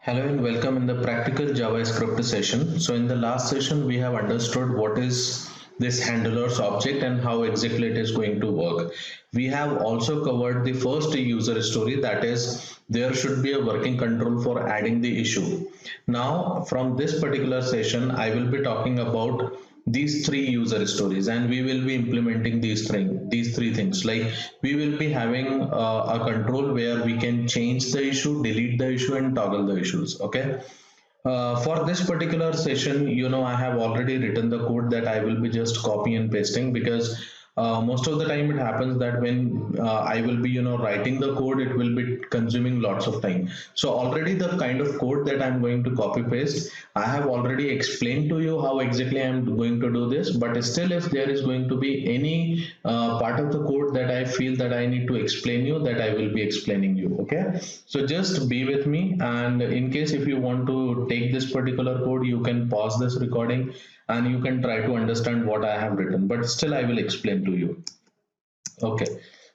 Hello and welcome in the practical JavaScript session. So in the last session, we have understood what is this handlers object and how exactly it is going to work. We have also covered the first user story, that is there should be a working control for adding the issue. Now from this particular session, I will be talking about these three user stories and we will be implementing these three things. Like we will be having a control where we can change the issue, delete the issue and toggle the issues. Okay, for this particular session, I have already written the code that I will be just copy and pasting, because most of the time it happens that when I will be writing the code, it will be consuming lots of time. So already the kind of code that I'm going to copy paste, I have already explained to you how exactly I'm going to do this. But still, if there is going to be any part of the code that I feel that I need to explain you, that I will be explaining you. Okay, so just be with me, and in case if you want to take this particular code, you can pause this recording and you can try to understand what I have written, but still I will explain to you. Okay,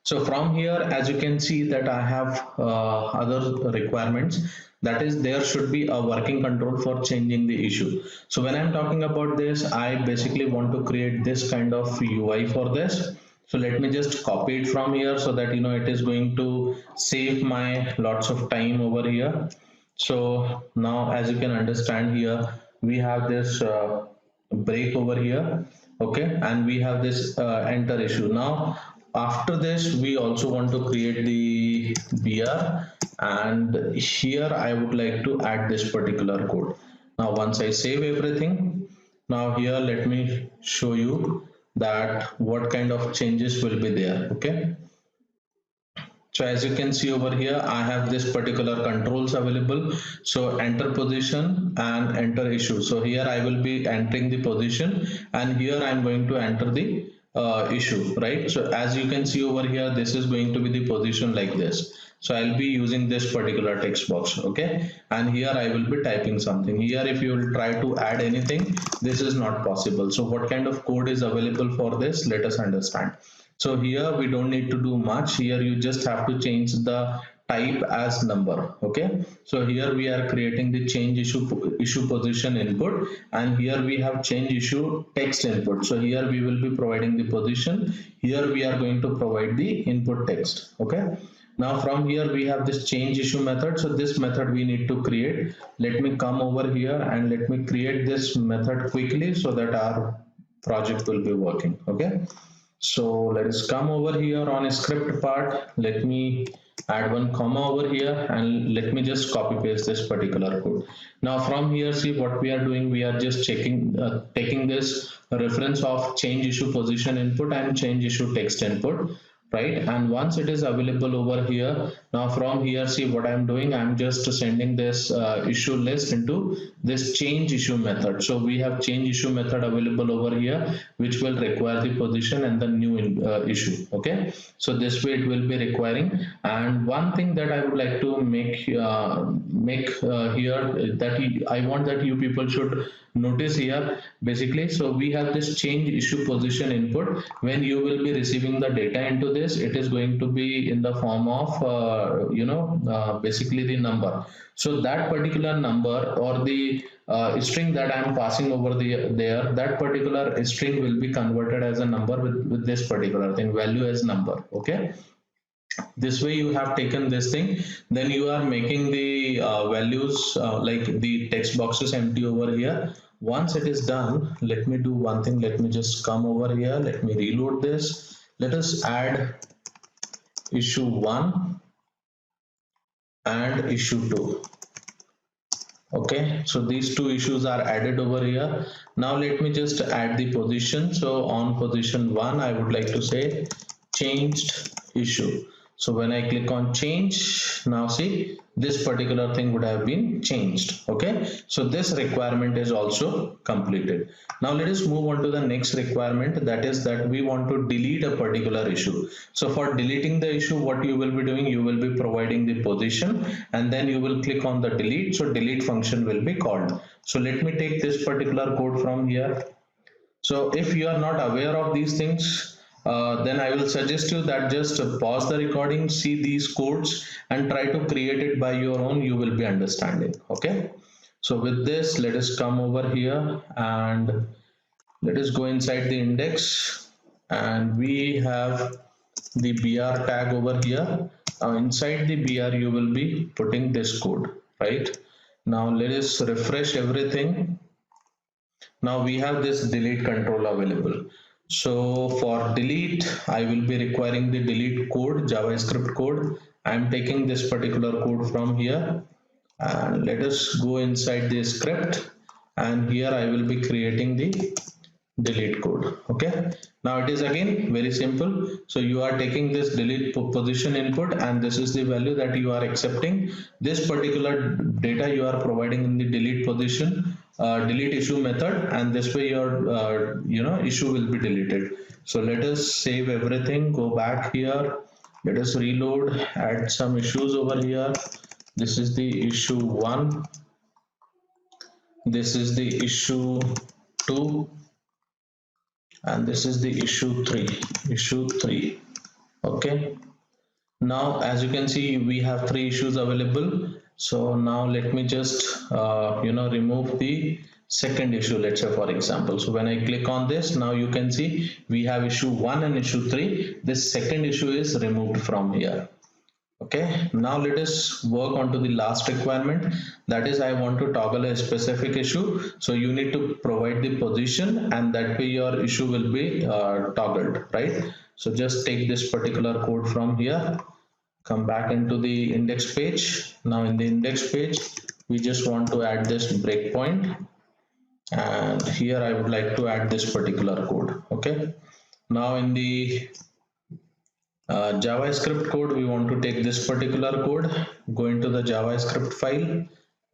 so from here, as you can see that I have other requirements, that is there should be a working control for changing the issue. So when I'm talking about this, I basically want to create this kind of UI for this. So let me just copy it from here so that it is going to save my lots of time over here. So now as you can understand here, we have this break over here. Okay, and we have this enter issue. Now after this, we also want to create the BR, and here I would like to add this particular code. Now once I save everything, now here let me show you that what kind of changes will be there. Okay, so as you can see over here, I have this particular controls available. So enter position and enter issue. So here I will be entering the position, and here I'm going to enter the issue, right? So as you can see over here, this is going to be the position like this. So I'll be using this particular text box. Okay, and here I will be typing something. Here if you will try to add anything, this is not possible. So what kind of code is available for this? Let us understand. So here we don't need to do much. Here you just have to change the type as number. Okay, so here we are creating the change issue position input, and here we have change issue text input. So here we will be providing the position, here we are going to provide the input text. Okay, now from here we have this change issue method. So this method we need to create. Let me come over here and let me create this method quickly so that our project will be working. Okay, so let us come over here on a script part. Let me add one comma over here and let me just copy paste this particular code. Now from here, see what we are doing. We are just checking, taking this reference of change issue position input and change issue text input, right? And once it is available over here, now from here, see what I'm doing. I'm just sending this issue list into this change issue method. So we have change issue method available over here, which will require the position and the new issue. Okay, so this way it will be requiring. And one thing that I would like to make here, that I want that you people should notice here basically. So we have this change issue position input. When you will be receiving the data into this, it is going to be in the form of basically the number. So that particular number or the string that I am passing over there, that particular string will be converted as a number with this particular thing, value as number. Okay, this way you have taken this thing, then you are making the values like the text boxes empty over here. Once it is done, let me do one thing. Let me just come over here, let me reload this. Let us add issue 1 and issue 2. Okay, so these two issues are added over here. Now let me just add the position. So on position 1, I would like to say changed issue. So when I click on change, now see this particular thing would have been changed. Okay, so this requirement is also completed. Now let us move on to the next requirement, that is that we want to delete a particular issue. So for deleting the issue, what you will be doing, you will be providing the position and then you will click on the delete. So delete function will be called. So let me take this particular code from here. So if you are not aware of these things, then I will suggest you that just pause the recording, see these codes and try to create it by your own. You will be understanding. Okay. So with this, let us come over here and let us go inside the index, and we have the BR tag over here. Inside the BR, you will be putting this code, right? Now let us refresh everything. Now we have this delete control available. So for delete, I will be requiring the delete code, JavaScript code. I'm taking this particular code from here, and let us go inside the script, and here I will be creating the delete code. Okay, now it is again very simple. So you are taking this delete position input, and this is the value that you are accepting. This particular data you are providing in the delete position, delete issue method, and this way your issue will be deleted. So let us save everything, go back here, let us reload, add some issues over here. This is the issue 1, this is the issue 2, and this is the issue 3. Okay, now as you can see, we have 3 issues available. So now let me just remove the second issue, let's say for example. So when I click on this, now you can see we have issue 1 and issue 3. This second issue is removed from here. Okay, now let us work on to the last requirement, that is I want to toggle a specific issue. So you need to provide the position, and that way your issue will be toggled, right? So just take this particular code from here, come back into the index page. Now in the index page, we just want to add this breakpoint, and here I would like to add this particular code. Okay, now in the JavaScript code, we want to take this particular code, go into the JavaScript file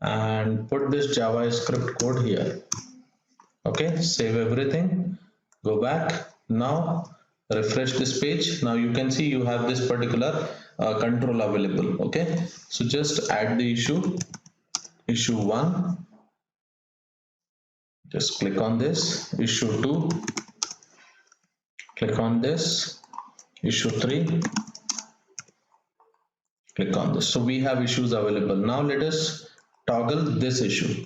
and put this JavaScript code here. Okay, save everything, go back. Now refresh this page. Now you can see you have this particular control available. Okay, so just add the issue 1, just click on this, issue 2, click on this, issue 3, click on this. So we have issues available. Now let us toggle this issue.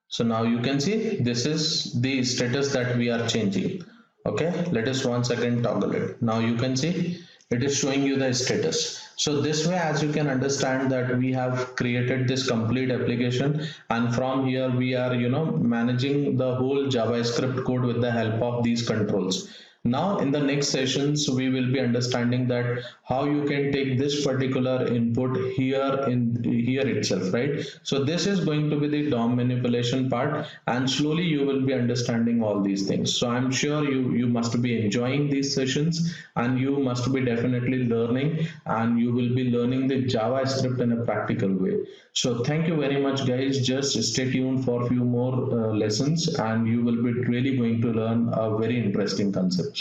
So now you can see this is the status that we are changing. Okay, let us once again toggle it. Now you can see it is showing you the status. So this way, as you can understand, that we have created this complete application, and from here we are managing the whole JavaScript code with the help of these controls. Now in the next sessions, we will be understanding that how you can take this particular input here itself, right? So this is going to be the DOM manipulation part, and slowly you will be understanding all these things. So I'm sure you must be enjoying these sessions, and you must be definitely learning, and you will be learning the JavaScript in a practical way. So thank you very much, guys. Just stay tuned for a few more lessons, and you will be really going to learn a very interesting concepts.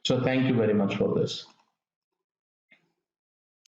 So thank you very much for this.